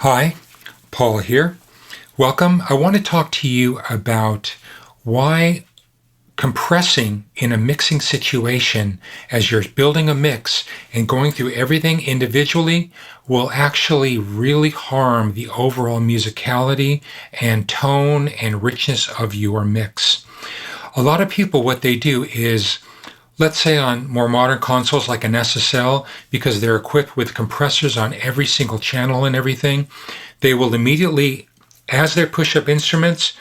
Hi, Paul here. Welcome. I want to talk to you about why compressing in a mixing situation as you're building a mix and going through everything individually will actually really harm the overall musicality and tone and richness of your mix. A lot of people, what they do is, let's say on more modern consoles like an SSL, because they're equipped with compressors on every single channel and everything, they will immediately, as their push-up instruments,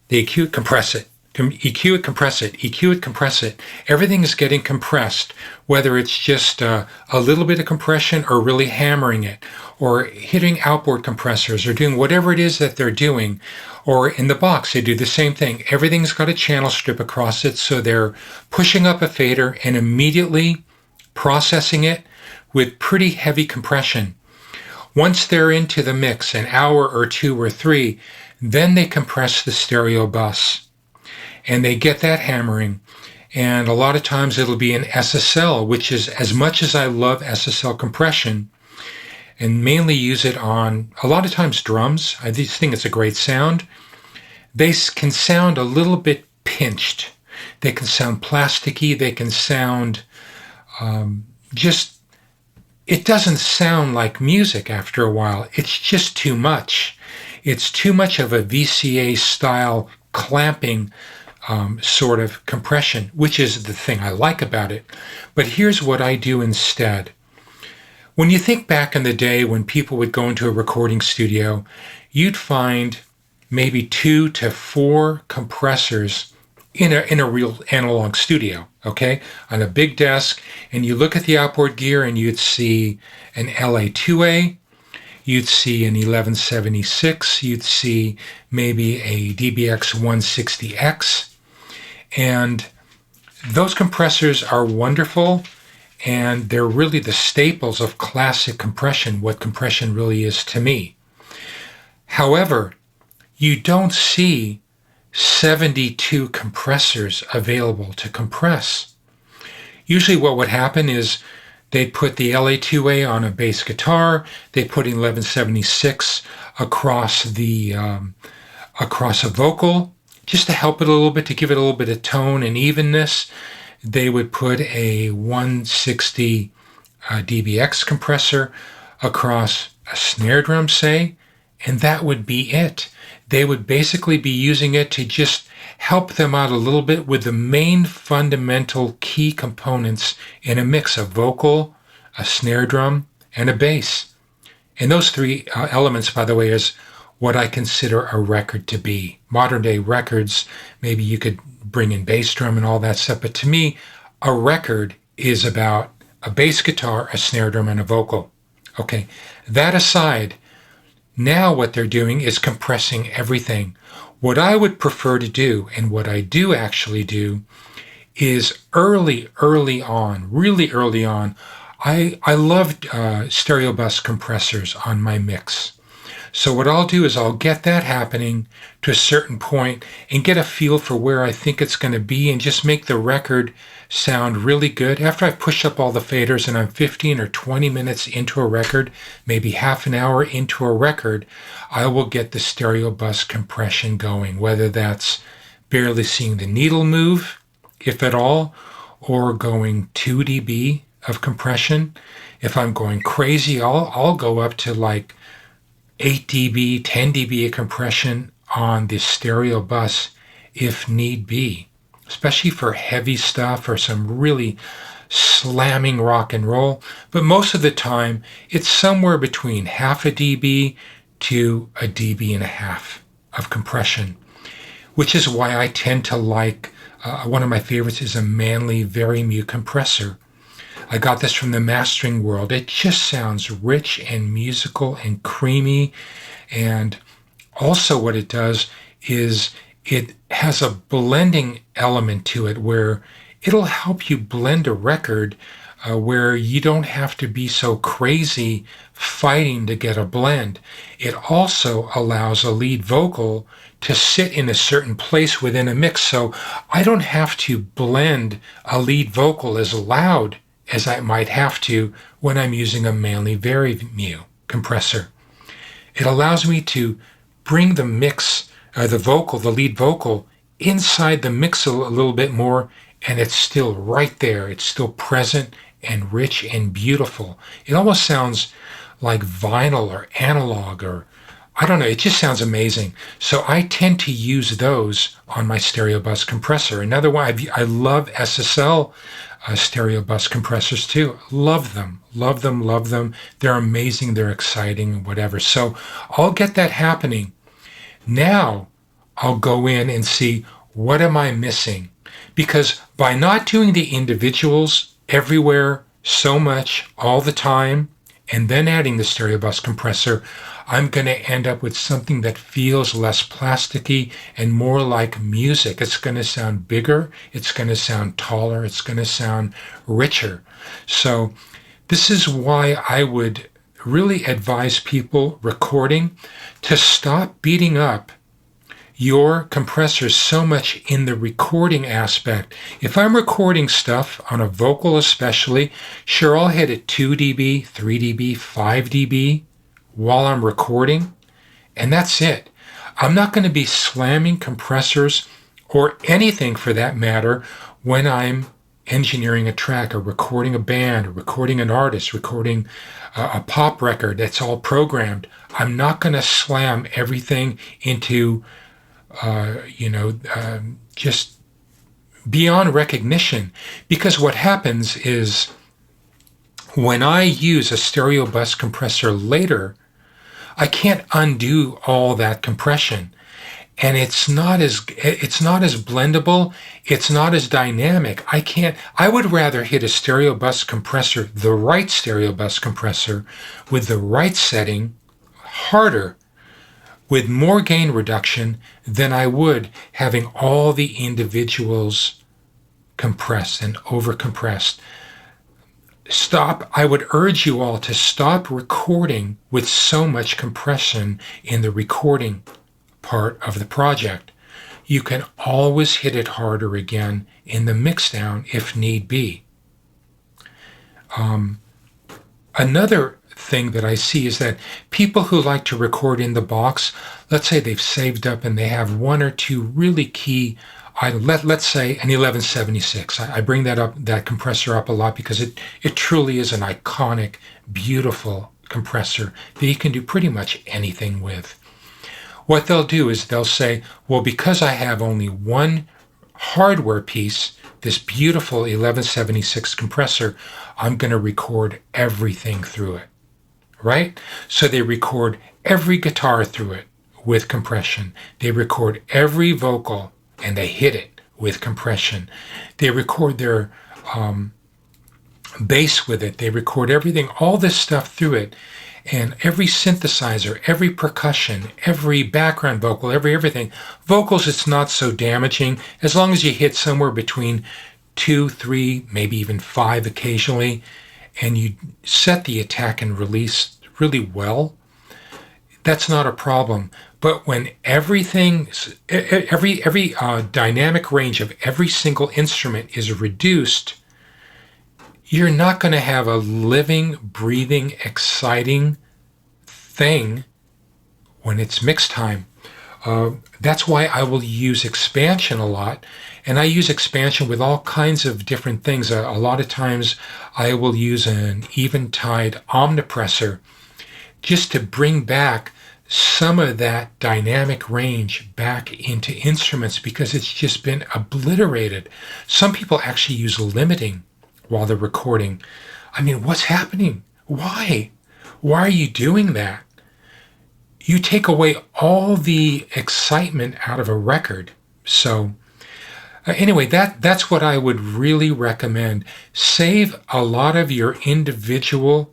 they EQ it, compress it. EQ it, compress it. EQ it, compress it. Everything is getting compressed, whether it's just a little bit of compression or really hammering it, or hitting outboard compressors, or doing whatever it is that they're doing. Or in the box, they do the same thing. Everything's got a channel strip across it, so they're pushing up a fader and immediately processing it with pretty heavy compression. Once they're into the mix, an hour or two or three, then they compress the stereo bus. And they get that hammering. And a lot of times it'll be an SSL, which is, as much as I love SSL compression, and mainly use it on, a lot of times, drums. I just think it's a great sound. They can sound a little bit pinched. They can sound plasticky. They can sound it doesn't sound like music after a while. It's just too much. It's too much of a VCA style clamping sort of compression, which is the thing I like about it. But here's what I do instead. When you think back in the day when people would go into a recording studio, you'd find maybe 2 to 4 compressors in a real analog studio, okay, on a big desk, and you look at the outboard gear and you'd see an LA2A, you'd see an 1176, you'd see maybe a DBX 160X, and those compressors are wonderful, and they're really the staples of classic compression, what compression really is to me. However, you don't see 72 compressors available to compress. Usually what would happen is they'd put the LA2A on a bass guitar, they put an 1176 across a vocal, just to help it a little bit, to give it a little bit of tone and evenness. They would put a 160 DBX compressor across a snare drum, say, and that would be it. They would basically be using it to just help them out a little bit with the main fundamental key components in a mix of vocal, a snare drum, and a bass. And those three elements, by the way, is what I consider a record to be. Modern day records, maybe you could bring in bass drum and all that stuff, but to me, a record is about a bass guitar, a snare drum, and a vocal. Okay, that aside, now what they're doing is compressing everything. What I would prefer to do, and what I do actually do, is early on, really early on, I loved stereo bus compressors on my mix. So what I'll do is I'll get that happening to a certain point and get a feel for where I think it's going to be and just make the record sound really good. After I push up all the faders and I'm 15 or 20 minutes into a record, maybe half an hour into a record, I will get the stereo bus compression going, whether that's barely seeing the needle move, if at all, or going 2 dB of compression. If I'm going crazy, I'll go up to like 8 dB, 10 dB of compression on the stereo bus if need be, especially for heavy stuff or some really slamming rock and roll. But most of the time, it's somewhere between half a dB to a dB and a half of compression, which is why I tend to like, one of my favorites is a Manley Vari-Mu compressor. I got this from the mastering world. It just sounds rich and musical and creamy. And also what it does is it has a blending element to it where it'll help you blend a record where you don't have to be so crazy fighting to get a blend. It also allows a lead vocal to sit in a certain place within a mix. So I don't have to blend a lead vocal as loud as I might have to when I'm using a Manley Vari-Mu compressor. It allows me to bring the mix, the lead vocal, inside the mix a little bit more, and it's still right there. It's still present and rich and beautiful. It almost sounds like vinyl or analog, or I don't know. It just sounds amazing. So I tend to use those on my stereo bus compressor. Another one, I love SSL stereo bus compressors too. Love them, love them, love them. They're amazing. They're exciting, whatever. So I'll get that happening. Now I'll go in and see, what am I missing? Because by not doing the individuals everywhere so much all the time, and then adding the stereo bus compressor, I'm going to end up with something that feels less plasticky and more like music. It's going to sound bigger, it's going to sound taller, it's going to sound richer. So this is why I would really advise people recording to stop beating up your compressor so much in the recording aspect. If I'm recording stuff on a vocal especially, sure, I'll hit it 2 dB, 3 dB, 5 dB while I'm recording, and that's it. I'm not going to be slamming compressors or anything for that matter when I'm engineering a track or recording a band or recording an artist, recording a pop record that's all programmed. I'm not going to slam everything into just beyond recognition, because what happens is when I use a stereo bus compressor later, I can't undo all that compression, and it's not as blendable, it's not as dynamic. I would rather hit a stereo bus compressor, the right stereo bus compressor with the right setting, harder, with more gain reduction than I would having all the individuals compressed and overcompressed. I would urge you all to stop recording with so much compression in the recording part of the project. You can always hit it harder again in the mixdown if need be. Another thing that I see is that people who like to record in the box, let's say they've saved up and they have one or two really key items. Let's say an 1176. I bring that compressor up a lot because it truly is an iconic, beautiful compressor that you can do pretty much anything with. What they'll do is they'll say, well, because I have only one hardware piece, this beautiful 1176 compressor, I'm going to record everything through it. Right? So they record every guitar through it with compression. They record every vocal and they hit it with compression. They record their bass with it. They record everything, all this stuff through it. And every synthesizer, every percussion, every background vocal, everything. Vocals, it's not so damaging as long as you hit somewhere between 2, 3, maybe even 5 occasionally, and you set the attack and release really well, that's not a problem. But when every dynamic range of every single instrument is reduced, you're not going to have a living, breathing, exciting thing when it's mix time. That's why I will use expansion a lot. And I use expansion with all kinds of different things. A lot of times I will use an Eventide omnipressor just to bring back some of that dynamic range back into instruments because it's just been obliterated. Some people actually use limiting while they're recording. I mean, what's happening? Why? Why are you doing that? You take away all the excitement out of a record. So anyway, that's what I would really recommend. Save a lot of your individual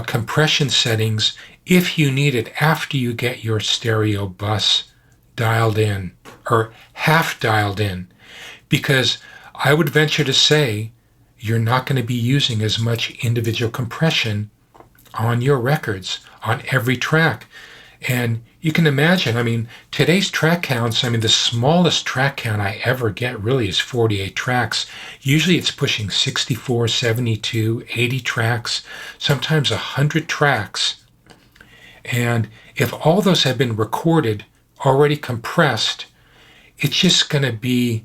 compression settings if you need it after you get your stereo bus dialed in or half dialed in, because I would venture to say you're not going to be using as much individual compression on your records, on every track. And you can imagine, I mean, today's track counts, I mean, the smallest track count I ever get really is 48 tracks. Usually it's pushing 64, 72, 80 tracks, sometimes 100 tracks. And if all those have been recorded, already compressed, it's just going to be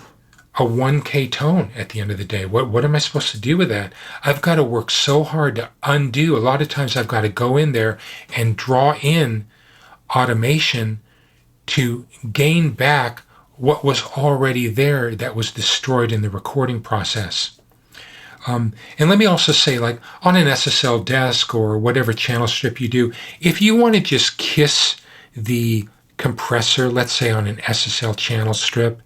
a 1K tone at the end of the day. What am I supposed to do with that? I've got to work so hard to undo. A lot of times I've got to go in there and draw in automation to gain back what was already there that was destroyed in the recording process. And let me also say, like on an SSL desk or whatever channel strip you do, if you want to just kiss the compressor, let's say on an SSL channel strip,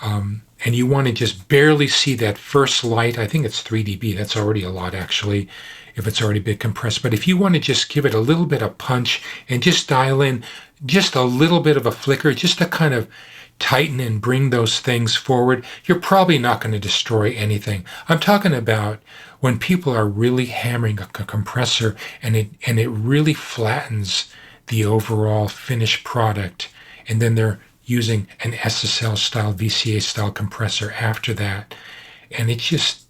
and you want to just barely see that first light, I think it's 3 dB, that's already a lot actually, if it's already been compressed. But if you want to just give it a little bit of punch and just dial in just a little bit of a flicker, just to kind of tighten and bring those things forward, you're probably not going to destroy anything. I'm talking about when people are really hammering a compressor and it really flattens the overall finished product, and then they're using an SSL style, VCA style compressor after that, and it's just,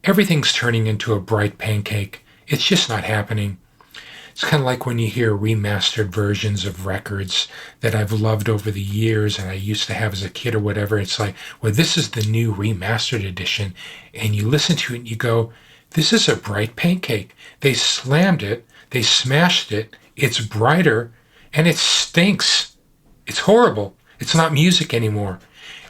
everything's turning into a bright pancake. It's just not happening. It's kind of like when you hear remastered versions of records that I've loved over the years and I used to have as a kid or whatever. It's like, well, this is the new remastered edition. And you listen to it and you go, this is a bright pancake. They slammed it, they smashed it, it's brighter, and it stinks. It's horrible. It's not music anymore.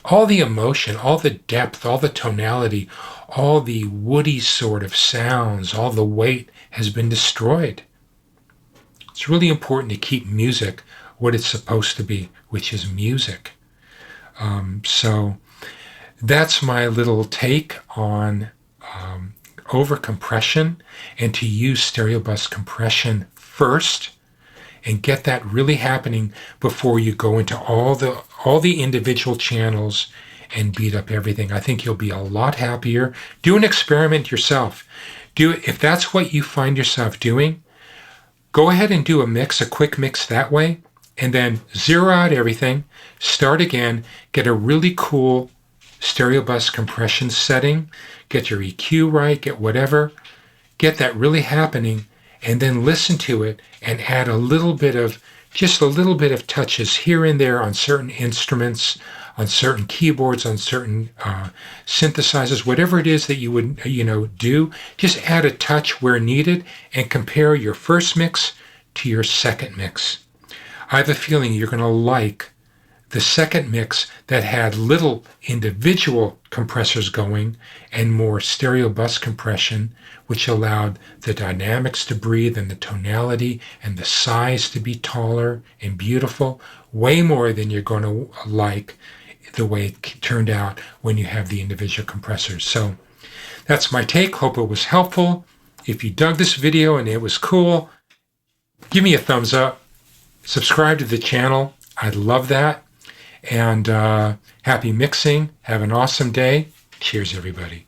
All the emotion, all the depth, all the tonality, all the woody sort of sounds, all the weight has been destroyed. It's really important to keep music what it's supposed to be, which is music. So that's my little take on overcompression, and to use stereo bus compression first and get that really happening before you go into all the individual channels and beat up everything. I think you'll be a lot happier. Do an experiment yourself. Do it if that's what you find yourself doing. Go ahead and do a quick mix that way, and then zero out everything, start again, get a really cool stereo bus compression setting, get your EQ right, get whatever, get that really happening, and then listen to it and add just a little bit of touches here and there on certain instruments, on certain keyboards, on certain synthesizers, whatever it is that you would do. Just add a touch where needed and compare your first mix to your second mix. I have a feeling you're going to like the second mix that had little individual compressors going and more stereo bus compression, which allowed the dynamics to breathe and the tonality and the size to be taller and beautiful, way more than you're going to like the way it turned out when you have the individual compressors. So that's my take. Hope it was helpful. If you dug this video and it was cool, give me a thumbs up. Subscribe to the channel. I'd love that. And happy mixing. Have an awesome day. Cheers, everybody.